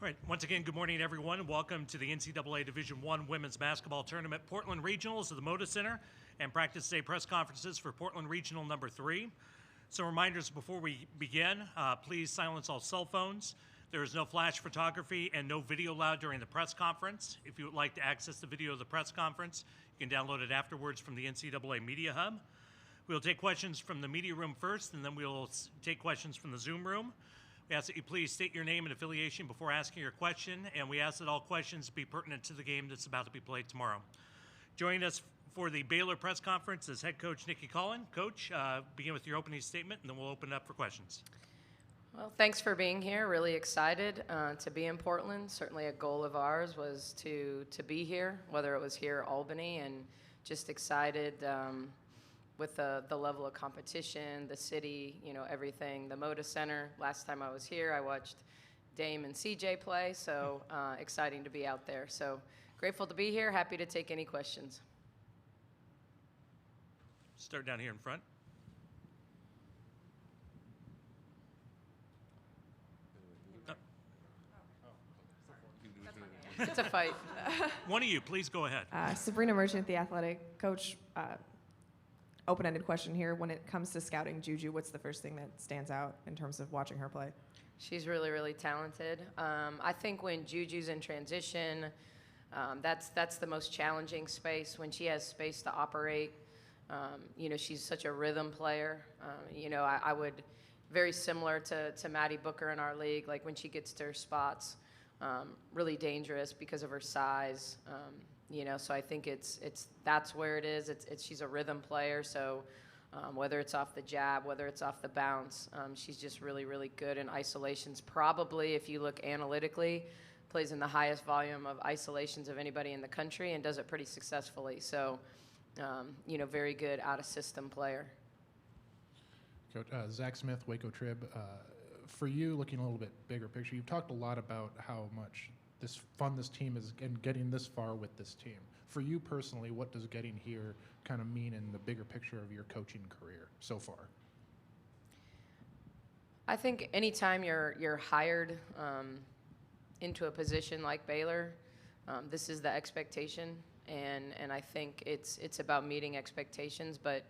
All right, once again, good morning, everyone. Welcome to the NCAA Division I Women's Basketball Tournament. Portland Regionals at the Moda Center and practice day press conferences for Portland Regional number 3. Some reminders before we begin. Please silence all cell phones. There is no flash photography and no video allowed during the press conference. If you would like to access the video of the press conference, you can download it afterwards from the NCAA Media Hub. We'll take questions from the media room first, and then we'll take questions from the Zoom room. We ask that you please state your name and affiliation before asking your question, and we ask that all questions be pertinent to the game that's about to be played tomorrow. Joining us for the Baylor press conference is head coach Nicki Collen. Coach, begin with your opening statement, and then we'll open it up for questions. Well, thanks for being here. Really excited to be in Portland. Certainly a goal of ours was to be here, whether it was here or Albany, and just excited with the level of competition, the city, everything. The Moda Center, last time I was here, I watched Dame and CJ play, so exciting to be out there. So grateful to be here, happy to take any questions. Start down here in front. It's a fight. One of you, please go ahead. Sabrina Merchant, The Athletic. Coach, open-ended question here. When it comes to scouting Juju, what's the first thing that stands out in terms of watching her play? She's really, really talented. I think when Juju's in transition, that's the most challenging space. When she has space to operate, she's such a rhythm player. I would, very similar to Maddie Booker in our league, like when she gets to her spots, really dangerous because of her size. So I think that's where it is. She's a rhythm player. So whether it's off the jab, whether it's off the bounce, she's just really, really good in isolations. Probably, if you look analytically, plays in the highest volume of isolations of anybody in the country and does it pretty successfully. So, very good out-of-system player. Coach, Zach Smith, Waco Trib. For you, looking a little bit bigger picture, you've talked a lot about how much fun this team is and getting this far with this team. For you personally, what does getting here kind of mean in the bigger picture of your coaching career so far? I think anytime you're hired into a position like Baylor, this is the expectation, and I think it's about meeting expectations, but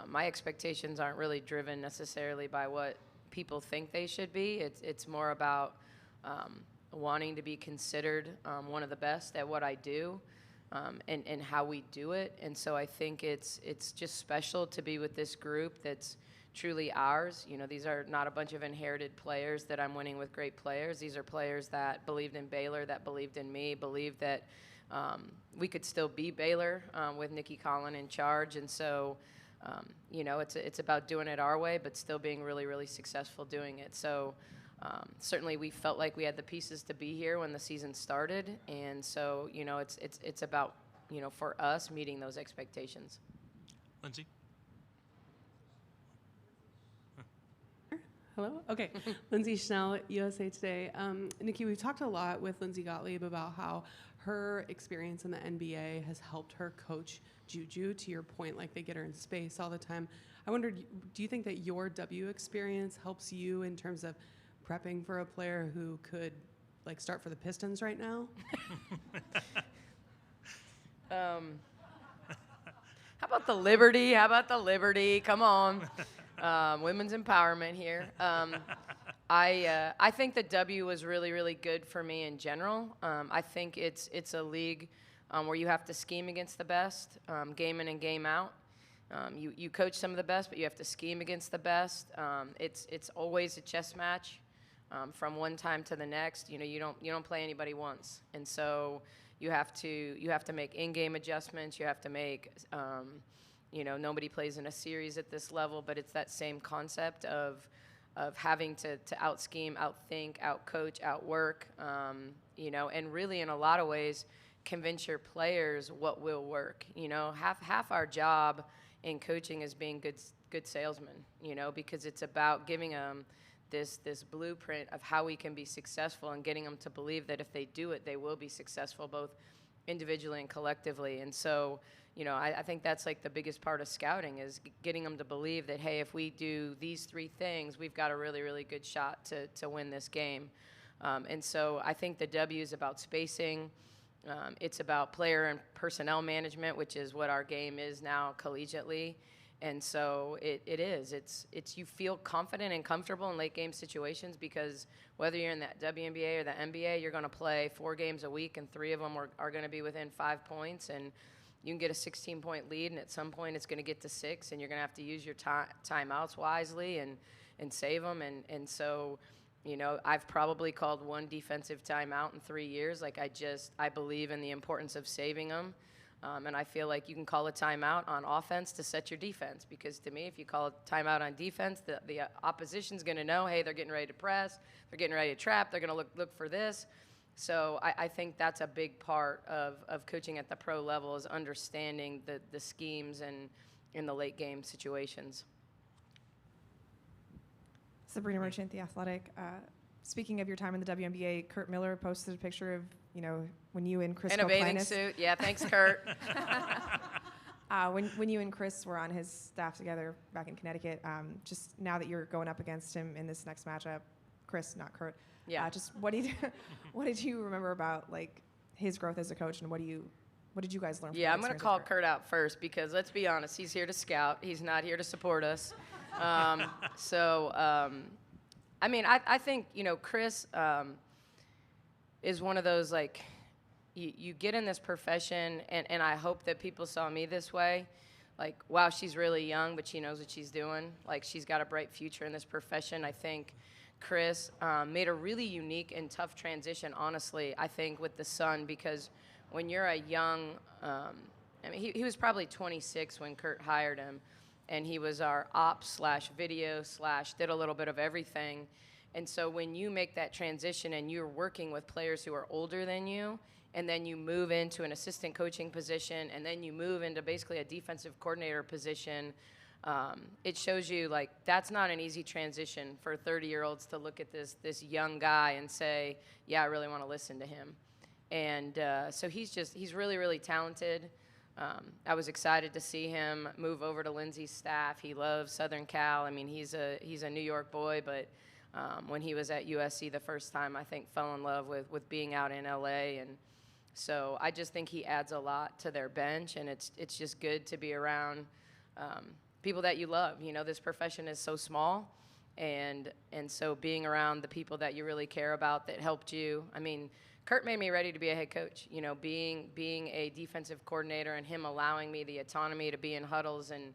my expectations aren't really driven necessarily by what people think they should be. It's more about wanting to be considered one of the best at what I do and how we do it. And so I think it's just special to be with this group that's truly ours. These are not a bunch of inherited players that I'm winning with great players. These are players that believed in Baylor, that believed in me, believed that we could still be Baylor with Nicki Collen in charge. And so it's about doing it our way, but still being really, really successful doing it. So certainly we felt like we had the pieces to be here when the season started. And so, it's about, for us, meeting those expectations. Lindsay? Hello? Okay. Lindsay Schnell, USA Today. Nicki, we've talked a lot with Lindsay Gottlieb about how her experience in the NBA has helped her coach Juju, to your point, like they get her in space all the time. I wondered, do you think that your W experience helps you in terms of prepping for a player who could start for the Pistons right now? How about the Liberty? Come on. Women's empowerment here. I think the W was really, really good for me in general. I think it's a league where you have to scheme against the best, game in and game out. You coach some of the best, but you have to scheme against the best. It's always a chess match from one time to the next. You don't play anybody once, and so you have to make in-game adjustments. You have to make nobody plays in a series at this level, but it's that same concept of having to out-scheme, out-think, out-coach, out-work, and really in a lot of ways convince your players what will work. Half our job in coaching is being good salesmen, because it's about giving them this blueprint of how we can be successful and getting them to believe that if they do it, they will be successful both individually and collectively. And so, I think that's like the biggest part of scouting is getting them to believe that, hey, if we do these three things, we've got a really, really good shot to win this game. And so I think the W is about spacing. It's about player and personnel management, which is what our game is now collegiately. And so it is. It's you feel confident and comfortable in late game situations because whether you're in that WNBA or the NBA, you're going to play 4 games a week, and 3 of them are going to be within 5 points. And you can get a 16-point lead, and at some point it's going to get to 6, and you're going to have to use your timeouts wisely and save them. And so, you know, I've probably called 1 defensive timeout in 3 years. Like, I believe in the importance of saving them. And I feel like you can call a timeout on offense to set your defense. Because to me, if you call a timeout on defense, the opposition's going to know, hey, they're getting ready to press, they're getting ready to trap, they're going to look for this. So I think that's a big part of coaching at the pro level is understanding the schemes and in the late game situations. Sabrina Merchant, The Athletic. Speaking of your time in the WNBA, Kurt Miller posted a picture of, you know, when you and Chris in a bathing suit. Yeah, thanks, Kurt. When you and Chris were on his staff together back in Connecticut, just now that you're going up against him in this next matchup, Chris, not Kurt. Yeah. Just what did you remember about like his growth as a coach, and what did you guys learn? From Yeah, that I'm going to experience call with Kurt out first because let's be honest, he's here to scout. He's not here to support us. I mean, I think, you know, Chris is one of those, like, you get in this profession, and I hope that people saw me this way. Like, wow, she's really young, but she knows what she's doing. Like, she's got a bright future in this profession. I think Chris made a really unique and tough transition, honestly, I think, with the Sun, because when you're a young I mean, he was probably 26 when Kurt hired him, and he was our ops/video/ did a little bit of everything. And so when you make that transition and you're working with players who are older than you, and then you move into an assistant coaching position, and then you move into basically a defensive coordinator position, it shows you, like, that's not an easy transition for 30-year-olds to look at this young guy and say, yeah, I really want to listen to him. And so he's really, really talented. I was excited to see him move over to Lindsay's staff. He loves Southern Cal. I mean, he's a New York boy, but when he was at USC the first time, I think fell in love with being out in LA. And so I just think he adds a lot to their bench, and it's just good to be around people that you love. You know, this profession is so small, and so being around the people that you really care about that helped you. I mean, Kurt made me ready to be a head coach. You know, being a defensive coordinator and him allowing me the autonomy to be in huddles and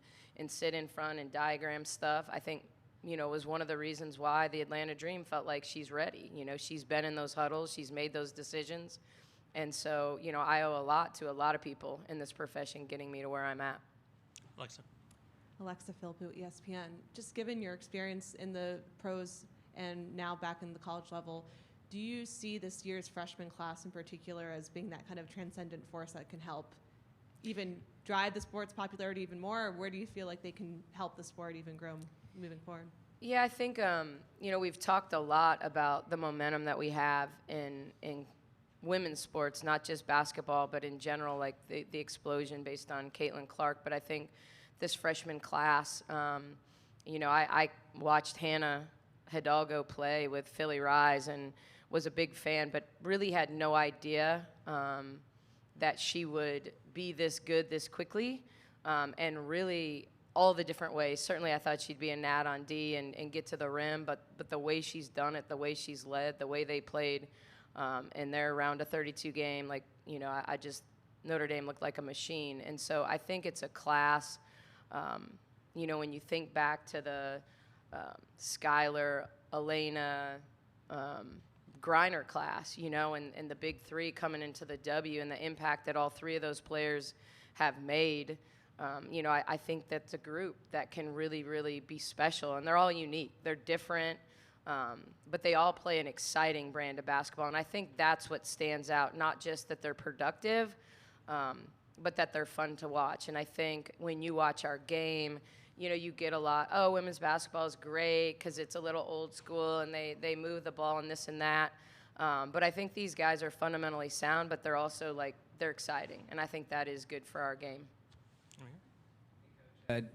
sit in front and diagram stuff, I think, you know, was one of the reasons why the Atlanta Dream felt like she's ready. You know, she's been in those huddles, she's made those decisions. And so, you know, I owe a lot to a lot of people in this profession getting me to where I'm at. Alexa Philippou, ESPN. Just given your experience in the pros and now back in the college level, do you see this year's freshman class in particular as being that kind of transcendent force that can help even drive the sport's popularity even more? Or where do you feel like they can help the sport even grow moving forward? Yeah, I think, you know, we've talked a lot about the momentum that we have in women's sports, not just basketball, but in general, like the explosion based on Caitlin Clark. But I think this freshman class, you know, I watched Hannah Hidalgo play with Philly Rise and was a big fan, but really had no idea that she would be this good this quickly, and really all the different ways. Certainly I thought she'd be a Nat on D and get to the rim, but the way she's done it, the way she's led, the way they played in their round of 32 game, like, you know, I just, Notre Dame looked like a machine. And so I think it's a class, you know, when you think back to the Skylar, Elena, Griner class, you know, and the big three coming into the W and the impact that all 3 of those players have made, you know, I think that's a group that can really, really be special. And they're all unique. They're different, but they all play an exciting brand of basketball. And I think that's what stands out, not just that they're productive, but that they're fun to watch. And I think when you watch our game, you know, you get a lot, oh, women's basketball is great because it's a little old school and they move the ball and this and that. But I think these guys are fundamentally sound, but they're also, like, they're exciting. And I think that is good for our game.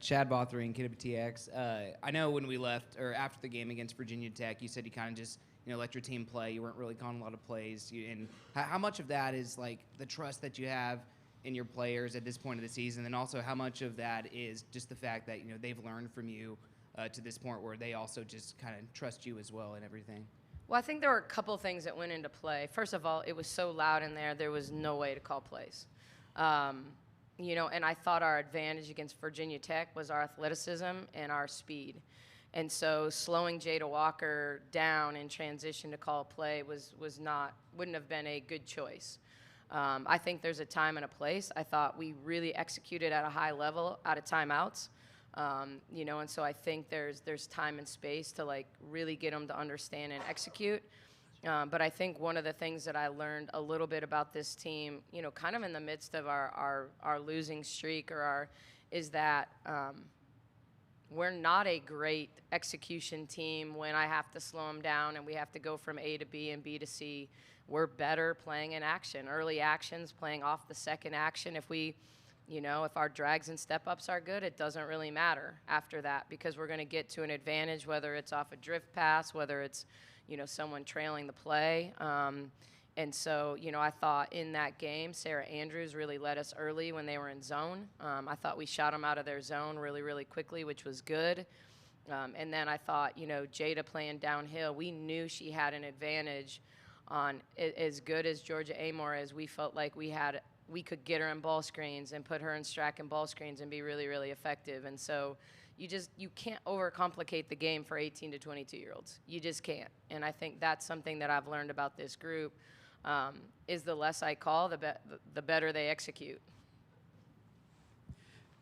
Chad Bothering, KWTX. I know when we left, or after the game against Virginia Tech, you said you kind of just, let your team play. You weren't really calling a lot of plays. And how much of that is like the trust that you have in your players at this point of the season, and also how much of that is just the fact that they've learned from you to this point where they also just kind of trust you as well and everything? Well, I think there were a couple things that went into play. First of all, it was so loud in there was no way to call plays. And I thought our advantage against Virginia Tech was our athleticism and our speed. And so slowing Jada Walker down in transition to call a play wouldn't have been a good choice. I think there's a time and a place. I thought we really executed at a high level out of timeouts. And so I think there's time and space to like really get them to understand and execute. But I think one of the things that I learned a little bit about this team, kind of in the midst of our losing streak is that we're not a great execution team when I have to slow them down and we have to go from A to B and B to C. We're better playing in action, early actions, playing off the second action. If our drags and step-ups are good, it doesn't really matter after that because we're going to get to an advantage, whether it's off a drift pass, whether it's, someone trailing the play. And so, I thought in that game, Sarah Andrews really led us early when they were in zone. I thought we shot them out of their zone really, really quickly, which was good. And then I thought, Jada playing downhill, we knew she had an advantage on as good as Georgia Amor as we felt like we could get her in ball screens and put her in Strack and ball screens and be really, really effective. And so you can't overcomplicate the game for 18 to 22-year-olds. You just can't. And I think that's something that I've learned about this group is the less I call, the better they execute.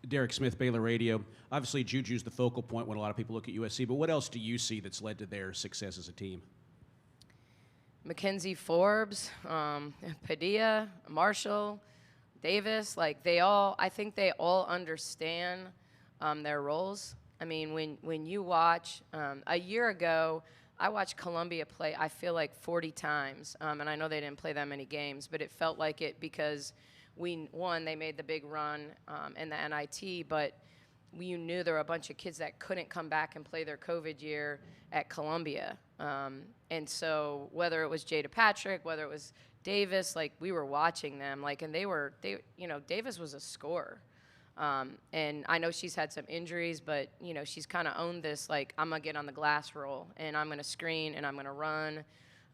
Derek Smith, Baylor Radio. Obviously, Juju's the focal point when a lot of people look at USC, but what else do you see that's led to their success as a team? Mackenzie Forbes, Padilla, Marshall, Davis, I think they all understand their roles. I mean, when you watch, a year ago, I watched Columbia play, I feel like 40 times, and I know they didn't play that many games, but it felt like it because they made the big run in the NIT, but you knew there were a bunch of kids that couldn't come back and play their COVID year at Columbia. And so whether it was Jada Patrick, whether it was Davis, we were watching them, and Davis was a scorer. And I know she's had some injuries, but, she's kind of owned this, I'm going to get on the glass roll, and I'm going to screen, and I'm going to run.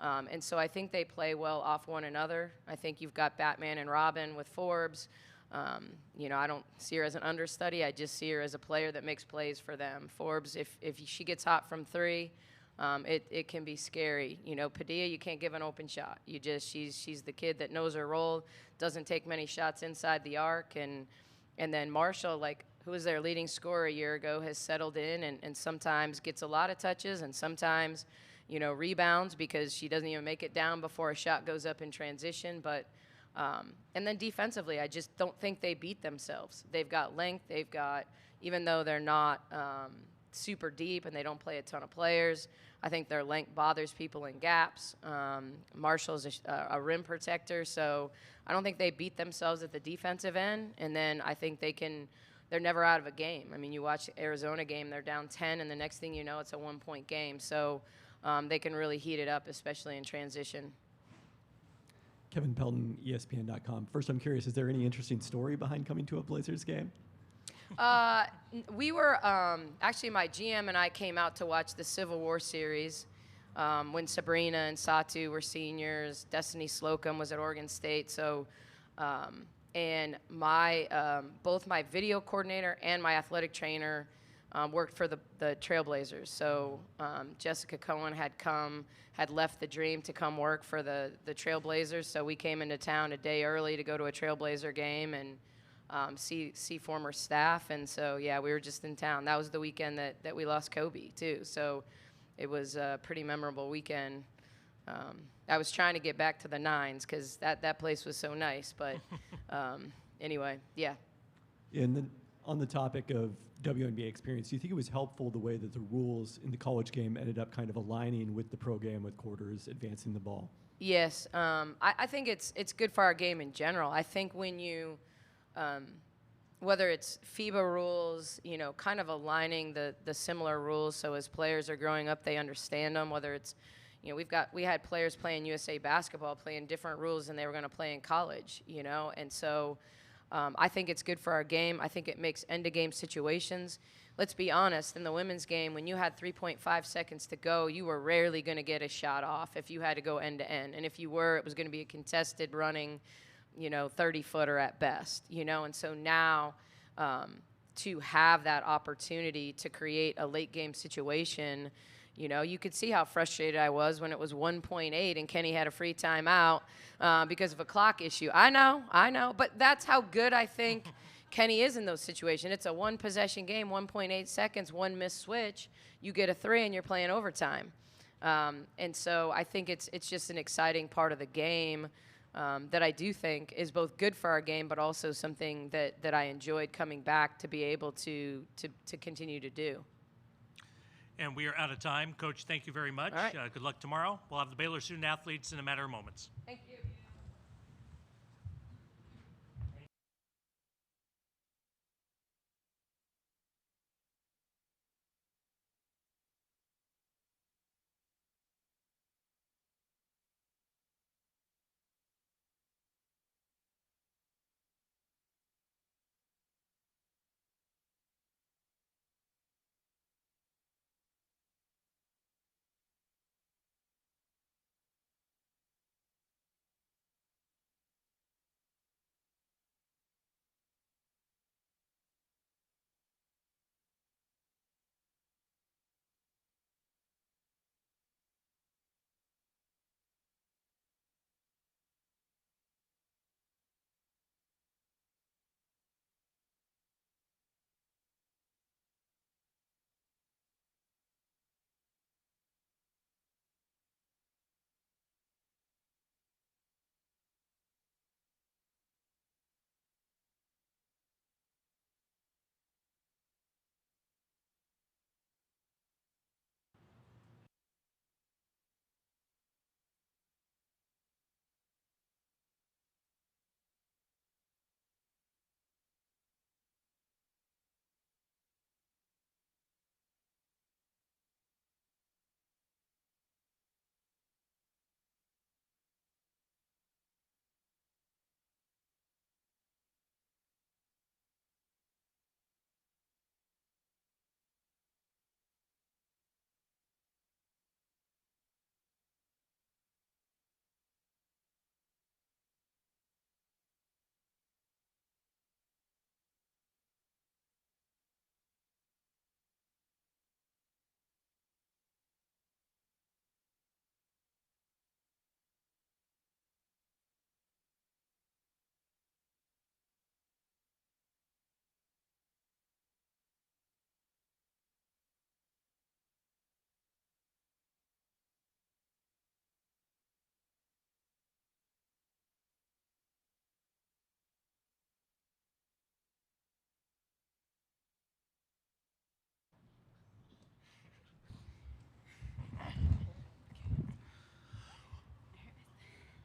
And so I think they play well off one another. I think you've got Batman and Robin with Forbes. I don't see her as an understudy. I just see her as a player that makes plays for them. Forbes, if she gets hot from three, it can be scary. Padilla, you can't give an open shot. She's the kid that knows her role, doesn't take many shots inside the arc. And then Marshall, who was their leading scorer a year ago, has settled in and sometimes gets a lot of touches and sometimes, rebounds because she doesn't even make it down before a shot goes up in transition. But and then defensively, I just don't think they beat themselves. They've got length. They've got, even though they're not super deep and they don't play a ton of players, I think their length bothers people in gaps. Marshall's a rim protector, so I don't think they beat themselves at the defensive end. And then I think they're never out of a game. I mean, you watch the Arizona game, they're down 10, and the next thing you know, it's a one-point game. So they can really heat it up, especially in transition. Kevin Pelton, ESPN.com. First, I'm curious, is there any interesting story behind coming to a Blazers game? We were, actually my GM and I came out to watch the Civil War series when Sabrina and Satu were seniors. Destiny Slocum was at Oregon State. So, and both my video coordinator and my athletic trainer worked for the Trailblazers. So Jessica Cohen had left the Dream to come work for the Trailblazers. So we came into town a day early to go to a Trailblazer game and see former staff. And so, yeah, we were just in town. That was the weekend that we lost Kobe, too. So it was a pretty memorable weekend. I was trying to get back to the Nines because that place was so nice. But anyway, yeah. And then on the topic of WNBA experience, do you think it was helpful the way that the rules in the college game ended up kind of aligning with the pro game with quarters advancing the ball? Yes. I think it's good for our game in general. I think when you whether it's FIBA rules, kind of aligning the similar rules so as players are growing up, they understand them, whether it's, You know, we had players playing USA basketball, playing different rules than they were going to play in college, you know, and so I think it's good for our game. I think it makes end-of-game situations. Let's be honest, in the women's game, when you had 3.5 seconds to go, you were rarely going to get a shot off if you had to go end-to-end. And if you were, it was going to be a contested running, you know, 30-footer at best, you know. And so now to have that opportunity to create a late-game situation, you know, you could see how frustrated I was when it was 1.8 and Kenny had a free timeout because of a clock issue. I know. But that's how good I think Kenny is in those situations. It's a one-possession game, 1.8 seconds, one missed switch. You get a 3 and you're playing overtime. And so I think it's just an exciting part of the game that I do think is both good for our game but also something that I enjoyed coming back to be able to continue to do. And we are out of time. Coach, thank you very much. All right. Good luck tomorrow. We'll have the Baylor student athletes in a matter of moments. Thank you.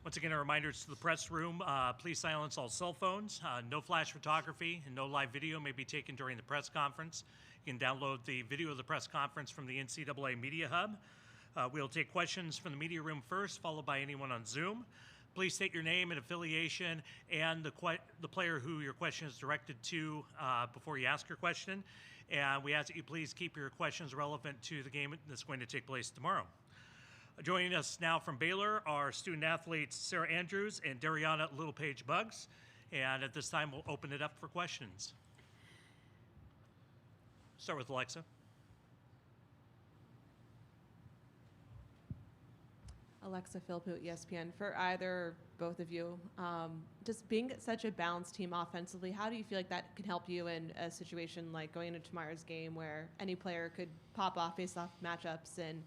Once again, a reminder to the press room, please silence all cell phones. No flash photography and no live video may be taken during the press conference. You can download the video of the press conference from the NCAA Media Hub. We'll take questions from the media room first, followed by anyone on Zoom. Please state your name and affiliation and the player who your question is directed to before you ask your question. And we ask that you please keep your questions relevant to the game that's going to take place tomorrow. Joining us now from Baylor are student athletes Sarah Andrews and Darianna Littlepage-Buggs. And at this time, we'll open it up for questions. Start with Alexa. Alexa Philpott, ESPN. For either both of you, just being such a balanced team offensively, how do you feel like that can help you in a situation like going into tomorrow's game where any player could pop off based off matchups, and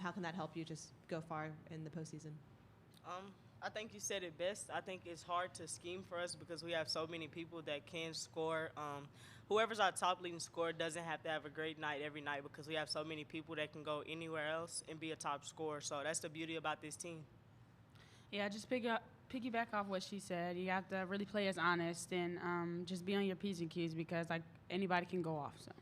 how can that help you just go far in the postseason? I think you said it best. I think it's hard to scheme for us because we have so many people that can score. Whoever's our top leading scorer doesn't have to have a great night every night because we have so many people that can go anywhere else and be a top scorer. So that's the beauty about this team. Yeah, just piggyback off what she said. You have to really play as honest and just be on your P's and Q's because like anybody can go off. So.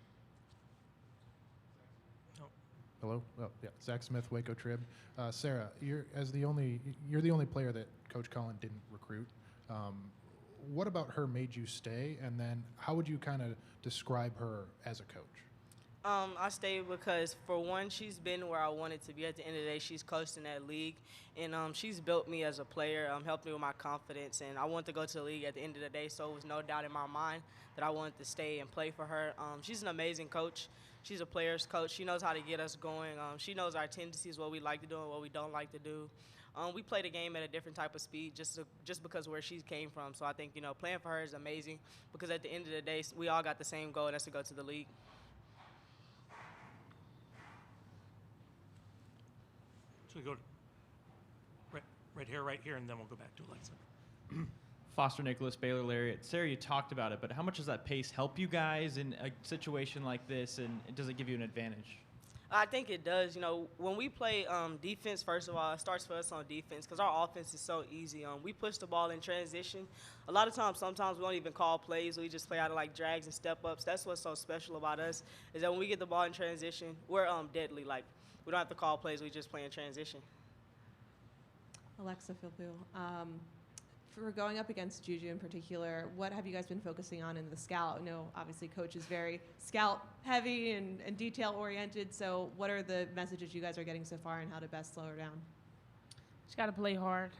Hello. Oh, yeah. Zach Smith, Waco Trib. Sarah, you're the only player that Coach Collen didn't recruit. What about her made you stay? And then how would you kind of describe her as a coach? I stayed because, for one, she's been where I wanted to be. At the end of the day, she's coached in that league, and she's built me as a player, helped me with my confidence, and I wanted to go to the league at the end of the day, so it was no doubt in my mind that I wanted to stay and play for her. She's an amazing coach. She's a player's coach. She knows how to get us going. She knows our tendencies, what we like to do and what we don't like to do. We play the game at a different type of speed just because of where she came from. So I think, playing for her is amazing because at the end of the day, we all got the same goal, and that's to go to the league. So we go right here, and then we'll go back to Alexa. Foster Nicholas, Baylor Lariat. Sarah, you talked about it, but how much does that pace help you guys in a situation like this, and does it give you an advantage? I think it does. When we play defense, first of all, it starts for us on defense because our offense is so easy. We push the ball in transition. A lot of times, sometimes we don't even call plays. We just play out of like drags and step-ups. That's what's so special about us is that when we get the ball in transition, we're deadly. Like, we don't have to call plays. We just play in transition. Alexa, Philo. For going up against Juju in particular, what have you guys been focusing on in the scout? I know, obviously, Coach is very scout-heavy and detail-oriented, so what are the messages you guys are getting so far and how to best slow her down? Just got to play hard.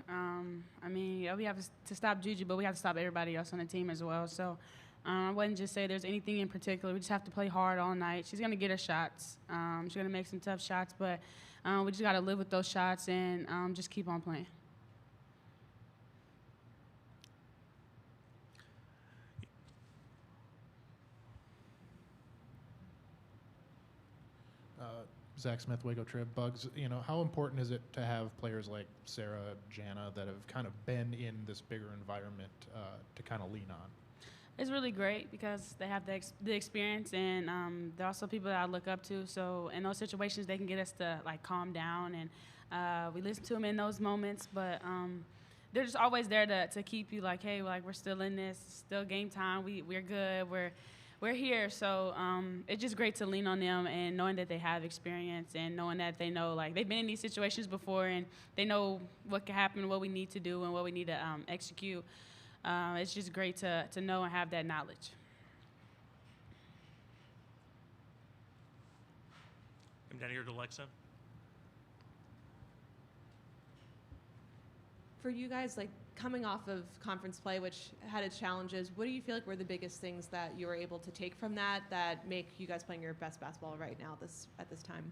We have to stop Juju, but we have to stop everybody else on the team as well. So I wouldn't just say there's anything in particular. We just have to play hard all night. She's going to get her shots. She's going to make some tough shots, but we just got to live with those shots and just keep on playing. Zach Smith, Waco Trib, Buggs, how important is it to have players like Sarah, Jana, that have kind of been in this bigger environment to kind of lean on? It's really great because they have the experience, and they're also people that I look up to. So in those situations, they can get us to like calm down, and we listen to them in those moments. But they're just always there to keep you like, hey, we're still in this, still game time. We're good. We're here. So it's just great to lean on them and knowing that they have experience and knowing that they know like they've been in these situations before and they know what can happen, what we need to do, and what we need to execute. It's just great to know and have that knowledge. Come down here to Alexa. For you guys, like coming off of conference play, which had its challenges, what do you feel like were the biggest things that you were able to take from that make you guys playing your best basketball right now at this time?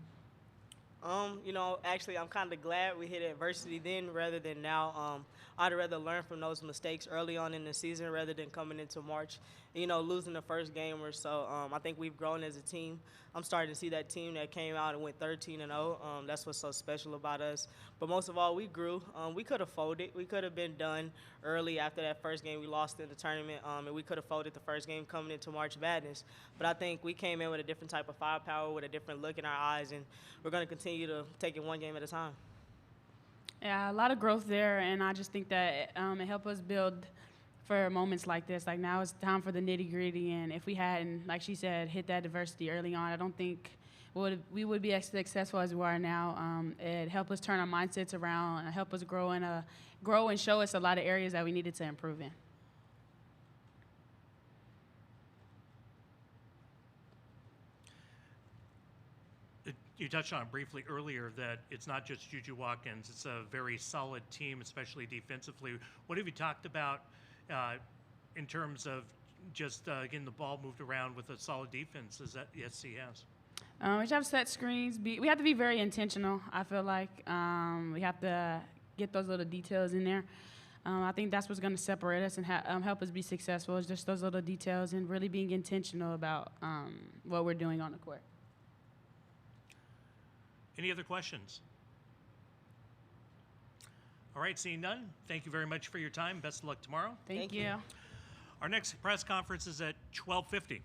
Actually, I'm kind of glad we hit adversity then rather than now. I'd rather learn from those mistakes early on in the season rather than coming into March, losing the first game or so. I think we've grown as a team. I'm starting to see that team that came out and went 13-0. That's what's so special about us. But most of all, we grew. We could have folded. We could have been done early after that first game we lost in the tournament, and we could have folded the first game coming into March Madness. But I think we came in with a different type of firepower, with a different look in our eyes, and we're going to continue to take it one game at a time. Yeah, a lot of growth there, and I just think that it helped us build for moments like this. Like now it's time for the nitty-gritty, and if we hadn't, like she said, hit that adversity early on, I don't think we would be as successful as we are now. It helped us turn our mindsets around and help us grow and show us a lot of areas that we needed to improve in. You touched on it briefly earlier that it's not just Juju Watkins. It's a very solid team, especially defensively. What have you talked about in terms of just getting the ball moved around with a solid defense as that the SC has? We just have set screens. We have to be very intentional, I feel like. We have to get those little details in there. I think that's what's going to separate us and help us be successful is just those little details and really being intentional about what we're doing on the court. Any other questions? All right, seeing none, thank you very much for your time. Best of luck tomorrow. Thank you. Our next press conference is at 12:50.